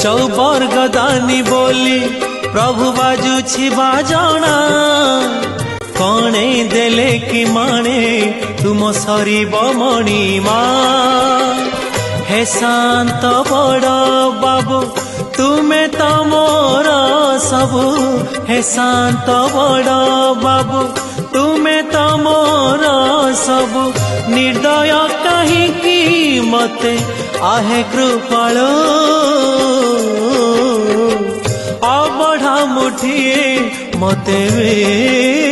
चौबर्ग दानी बोली प्रभु बाजुछि बाजणा कणे देले कि माने तुम सरीब मणिमा हे शांत बड़ बाबू तुमे तो मोर सबु हे शांत बड़ बाबू तुमे तो मोर सबु निर्दय कहीं मते आहे कृपाल अबढ़ा मुठिए मते वे